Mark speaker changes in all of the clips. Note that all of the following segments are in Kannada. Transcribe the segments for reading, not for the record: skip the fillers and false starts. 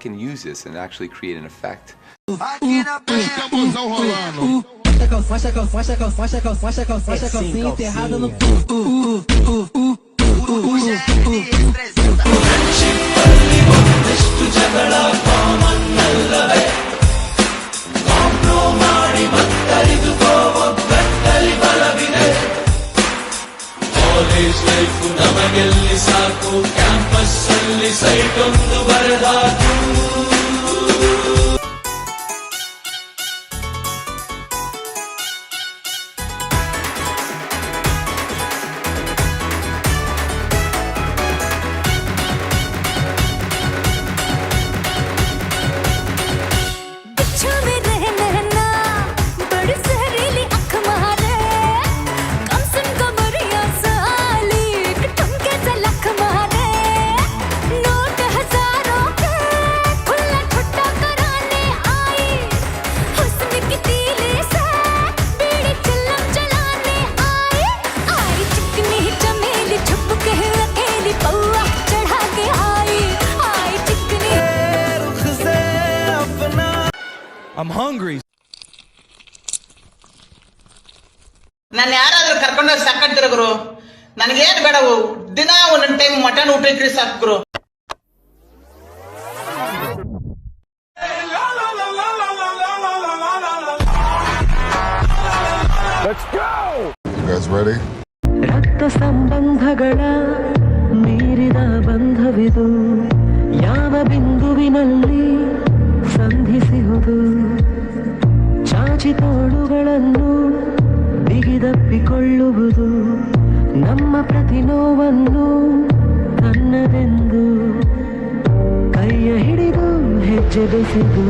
Speaker 1: can use this and actually create an effect.
Speaker 2: College life ನಮಗೆಲ್ಲಿ ಸಾಕು, ಕ್ಯಾಂಪಸ್ ಅಲ್ಲಿ ಸೈಟ್ ಒಂದು ಬರದಾಕು.
Speaker 3: I'm hungry.
Speaker 4: ನಾನು ಯಾರಾದ್ರೂ ಕರ್ಕೊಂಡೋಗಿ ಸಾಕಂತೀರ ಗುರು, ನನಗೇನು ಬೇಡ, ದಿನ ಒಂದೊಂದು ಟೈಮ್ ಮಟನ್ ಊಟ ಇಟ್ರಿ ಸಾಕು ಗುರು.
Speaker 5: Let's go. You guys ready?
Speaker 6: ರಕ್ತ ಸಂಬಂಧಗಳ ಮೀರಿದ ಬಂಧವಿದು, ಯಾವ ಬಿಂದುವಿನಲ್ಲಿ ಸಂಧಿಸುವುದು, ಚಾಚಿ ತೋಳುಗಳನ್ನು ಬಿಗಿದಪ್ಪಿಕೊಳ್ಳುವುದು, ನಮ್ಮ ಪ್ರತಿ ನೋವನ್ನು ತನ್ನದೆಂದು ಕೈಯ ಹಿಡಿದು ಹೆಜ್ಜೆ ಬೆಸೆದು.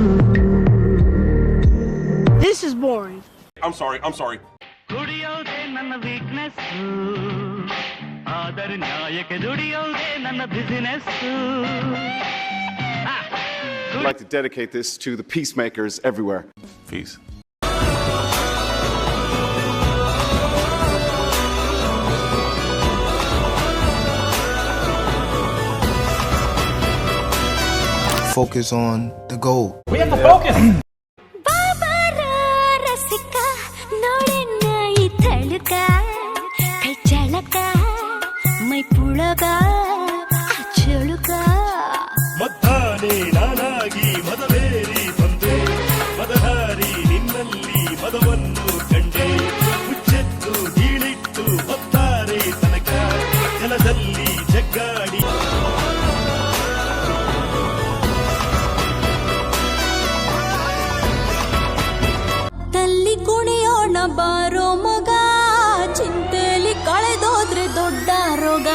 Speaker 7: This is boring.
Speaker 5: I'm sorry.
Speaker 6: ದುಡಿಯೋದೇ ನನ್ನ ವೀಕ್ನೆಸ್, ಆದರೆ ನ್ಯಾಯಕ್ಕೆ ದುಡಿಯೋದೇ ನನ್ನ business.
Speaker 8: I'd like to dedicate this to the peacemakers everywhere.
Speaker 5: Peace.
Speaker 9: Focus on the goal.
Speaker 3: We have to focus.
Speaker 2: ಮದ್ದಾನೆ ನಾನಾಗಿ ಮದವೇರಿ ಬಂದೆ, ಮದಹಾರಿ ನಿನ್ನಲ್ಲಿ ಮದವನ್ನು ಕಂಡೆ, ಮುಚ್ಚೆತ್ತು ಹೀಳಿಟ್ಟು ಹೊತ್ತಾರೆ ತನಕ ಜಲದಲ್ಲಿ ಜಗ್ಗಾಡಿ.
Speaker 7: ತಲ್ಲಿ ಕುಣಿಯೋಣ ಬಾರೋ ಮಗ, ಚಿಂತೆಲಿ ಕಳೆದೋದ್ರೆ ದೊಡ್ಡ ರೋಗ.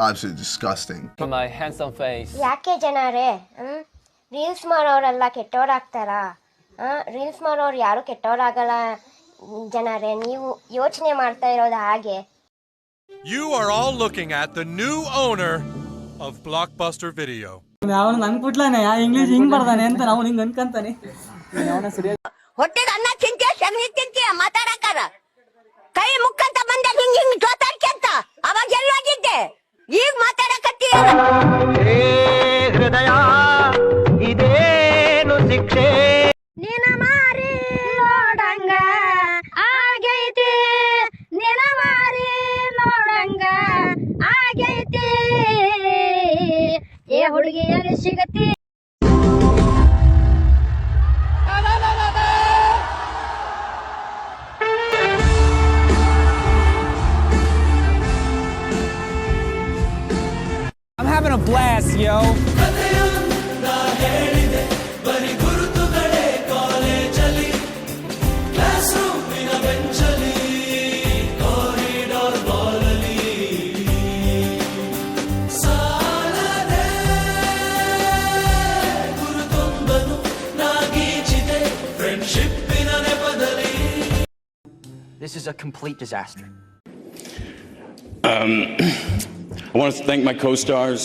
Speaker 9: Absolutely disgusting.
Speaker 3: My handsome face.
Speaker 10: ಯಾಕೆ ಜನರೇ ರೀಲ್ಸ್ ಮಾಡೋರೆಲ್ಲ ಕೆಟ್ಟೋರಾಗ್ತಾರ? ರೀಲ್ಸ್ ಮಾಡೋರು ಯಾರು ಕೆಟ್ಟೋರಾಗಲ್ಲ ಜನರೇ, ನೀವು ಯೋಚನೆ ಮಾಡ್ತಾ ಇರೋದು ಹಾಗೆ.
Speaker 11: You are all looking at the new owner of Blockbuster Video.
Speaker 6: ಅವನು ನಂಗೆ ಬಿಡ್ಲಾನೆ ಇಂಗ್ಲೀಷ್ ಹಿಂಗ್ ಬರ್ದಾನೆ ಅಂತ ನಾವು ಹಿಂಗ್ ಅನ್ಕಂತಾನೆ.
Speaker 10: ಹೊಟ್ಟೆಗೆ ಅನ್ನ ತಿಂತೀಯ, ಶಗಣಿ ತಿಂತೀಯ, ಮಾತಾಡಕ್ಕಾರ ಕೈ ಮುಕ್ಕಂತ ಬಂದ ಹಿಂಗ್ ಹಿಂಗ್ ಜೋತಾಡ್ಕೊಂತ ಅವಾಗ ಎಲ್ಲೋಗಿದ್ದೆ, ಈಗ ಮಾತಾಡಕತ್ತೀಯ.
Speaker 6: ಹೃದಯ ಇದೇನು ಶಿಕ್ಷೆ,
Speaker 10: ನಿನ ಮಾರಿ ನೋಡಂಗ ಆಗೈತಿ, ನಿನ ಮಾರಿ ನೋಡಂಗ ಆಗೈತಿ, ಏ ಹುಡುಗಿಯಲ್ಲಿ ಸಿಗತಿ.
Speaker 3: I'm having a blast, yo.
Speaker 2: ಬರಿ ಗುರುತುಗಳೇ ಕಾಲೇಜಲ್ಲಿ, ಕ್ಲಾಸ್ ರೂಮಿನ ಬೆಂಚಲ್ಲಿ, ಕಾರಿಡಾರ್ ಬಾಲಲ್ಲಿ ಸಾಲದೆ ಗುರುತೊಂದನು ನಾಗೀಚಿದೆ ಫ್ರೆಂಡ್ಶಿಪ್ಪಿನ ನೆಪದಲ್ಲಿ.
Speaker 3: This is a complete disaster.
Speaker 8: I want to thank my co-stars.